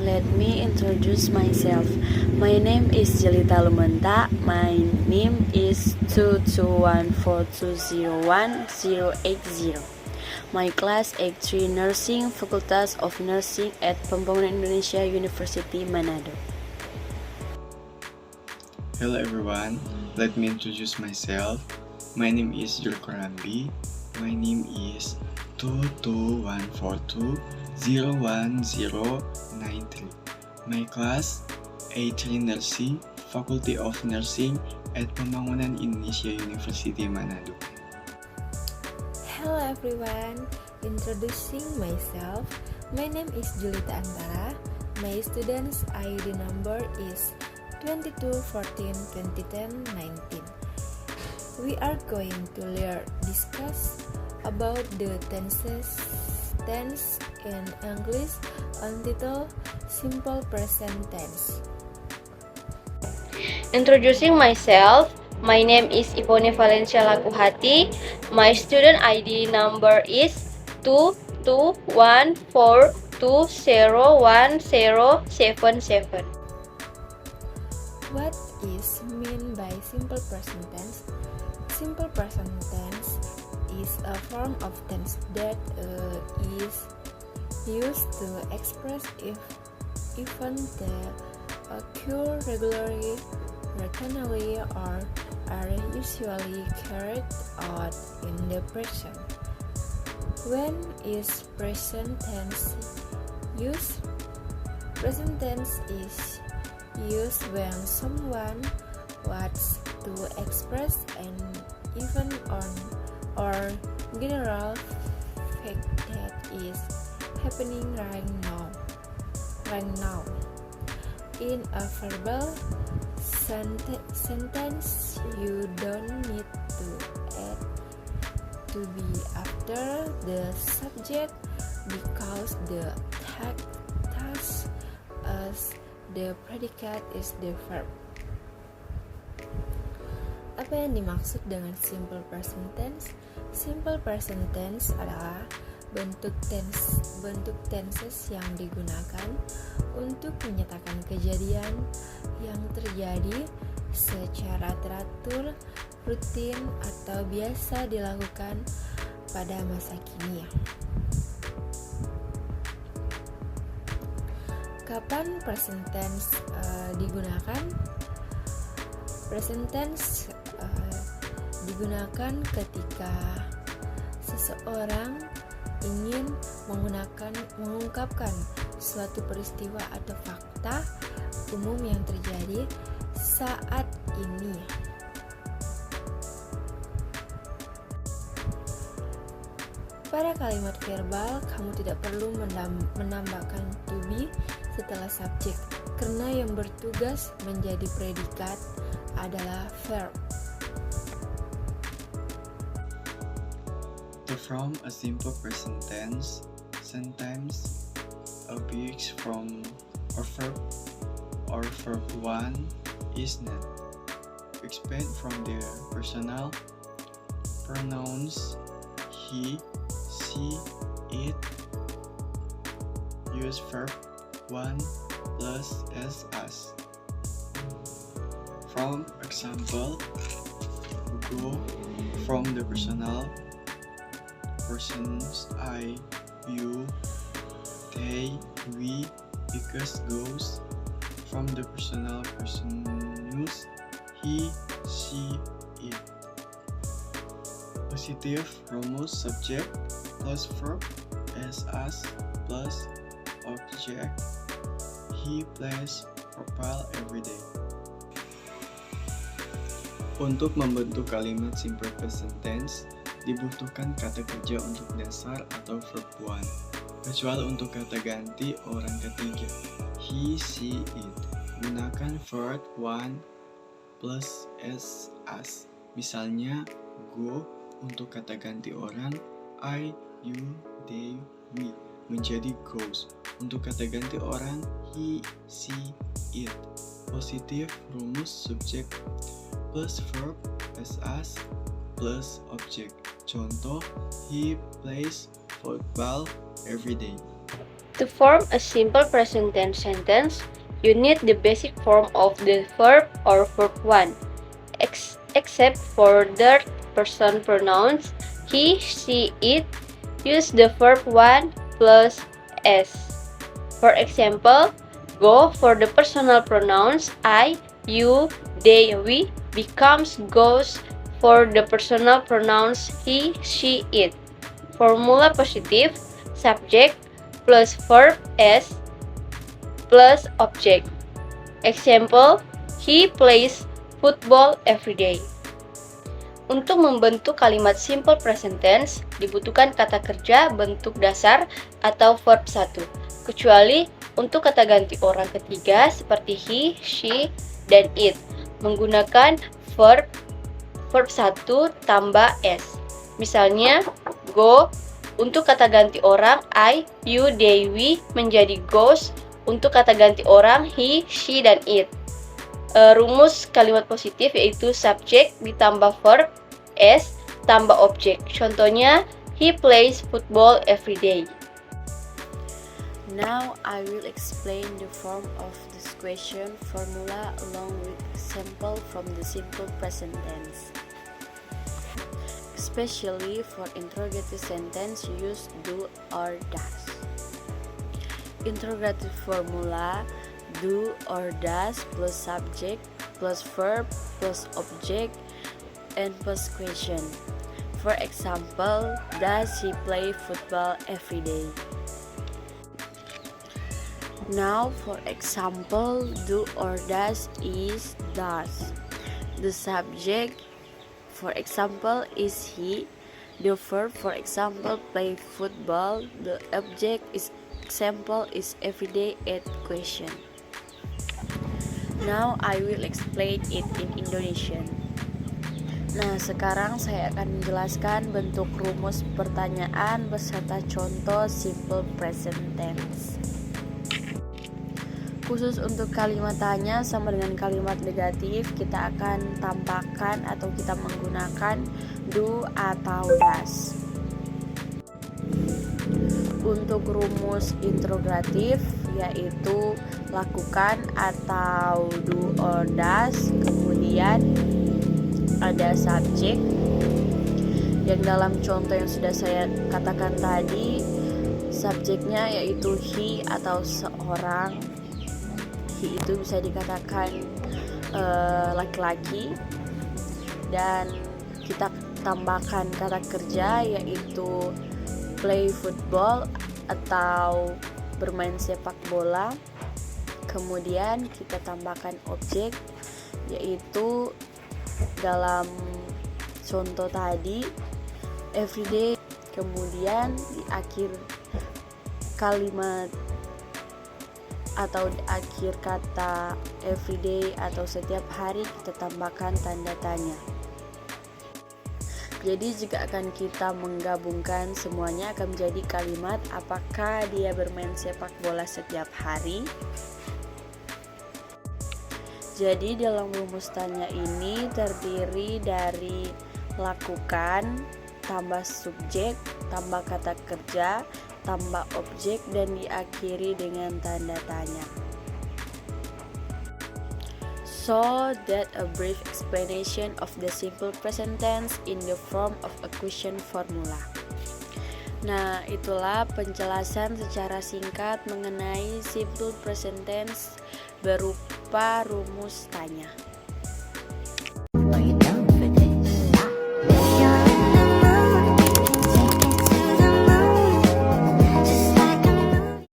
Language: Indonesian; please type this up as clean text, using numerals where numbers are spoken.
let me introduce myself. My name is Jelita Lumenta. My name is 22142018080. My class A3 Nursing, Fakultas of Nursing at Pembangunan Indonesia University Manado. Hello everyone, let me introduce myself. My name is Jul Korambi. My name is 22142010093. My class A3 Nursing, Faculty of Nursing at Pembangunan Indonesia University Manado. Hello everyone, introducing myself. My name is Julita Antara. My student's ID number is 2214201019. We are going to discuss about the tense in English untitled simple present tense. Introducing myself, my name is Ipone Valencia Lakuhati. My student ID number is 22142010077. What is meant by simple present tense? Simple present tense is a form of tense that is used to express if events that occur regularly, routinely, or are usually carried out in the present. When is present tense used? Present tense is used when someone wants to express an event or general fact that is happening right now. In a verbal sentence, you don't need to add to be after the subject because the task as the predicate is the verb. Apa yang dimaksud dengan simple present tense? Simple present tense adalah bentuk tenses yang digunakan untuk menyatakan kejadian yang terjadi secara teratur, rutin, atau biasa dilakukan pada masa kini. Kapan present tense digunakan? Present tense digunakan ketika seseorang ingin mengungkapkan suatu peristiwa atau fakta umum yang terjadi saat ini. Pada kalimat verbal, kamu tidak perlu menambahkan to be setelah subjek, karena yang bertugas menjadi predikat adalah verb. To form a simple present tense, sometimes objects from a verb or verb one is not. Expand from their personal pronouns he, she, it. Use verb one plus as. From example, go from the personal persons I, you, they, we, because goes from the personal persons he, she, it. Positive rumus subject plus verb as plus object. He plays football every day. Untuk membentuk kalimat simple present tense, dibutuhkan kata kerja untuk dasar atau verb one, kecuali untuk kata ganti orang ketiga, he, she, it. Gunakan verb one plus as. Misalnya, go untuk kata ganti orang, I, you, they, we, menjadi goes. Untuk kata ganti orang, he, she, it. Positif rumus subjek plus verb as plus object. Contoh, he plays football every day. To form a simple present tense sentence, you need the basic form of the verb or verb 1, except for third person pronouns he, she, it. Use the verb 1 plus s. For example, go for the personal pronouns I, you, they, we becomes goes for the personal pronouns he, she, it. Formula positive, subject plus verb s plus object. Example, he plays football every day. Untuk membentuk kalimat simple present tense, dibutuhkan kata kerja bentuk dasar atau verb 1, kecuali untuk kata ganti orang ketiga seperti he, she, dan it, menggunakan verb 1 tambah s. Misalnya, go untuk kata ganti orang I, you, they, we menjadi goes untuk kata ganti orang he, she, dan it. Rumus kalimat positif yaitu subject ditambah verb s tambah objek. Contohnya, he plays football every day. Now I will explain the form of this question formula along with example from the simple present tense. Especially for interrogative sentence, use do or does. Interrogative formula: do or does plus subject plus verb plus object and plus question. For example, does he play football every day? Now for example, do or does is does. The subject, for example, is he. The verb, for example, play football. The object is example is everyday at question. Now I will explain it in Indonesian. Nah, sekarang saya akan menjelaskan bentuk rumus pertanyaan beserta contoh simple present tense. Khusus untuk kalimat tanya sama dengan kalimat negatif, kita akan tambahkan atau kita menggunakan do atau does. Untuk rumus interrogatif yaitu lakukan atau do or does, kemudian ada subjek yang dalam contoh yang sudah saya katakan tadi, subjeknya yaitu he atau seorang. He itu bisa dikatakan laki-laki, dan kita tambahkan kata kerja yaitu play football atau bermain sepak bola. Kemudian kita tambahkan objek yaitu dalam contoh tadi everyday. Kemudian di akhir kalimat atau di akhir kata everyday atau setiap hari kita tambahkan tanda tanya. Jadi jika akan kita menggabungkan semuanya akan menjadi kalimat apakah dia bermain sepak bola setiap hari. Jadi dalam rumus tanya ini terdiri dari lakukan tambah subjek tambah kata kerja tambah objek dan diakhiri dengan tanda tanya. So that a brief explanation of the simple present tense in the form of a question formula. Nah, itulah penjelasan secara singkat mengenai simple present tense berupa rumus tanya.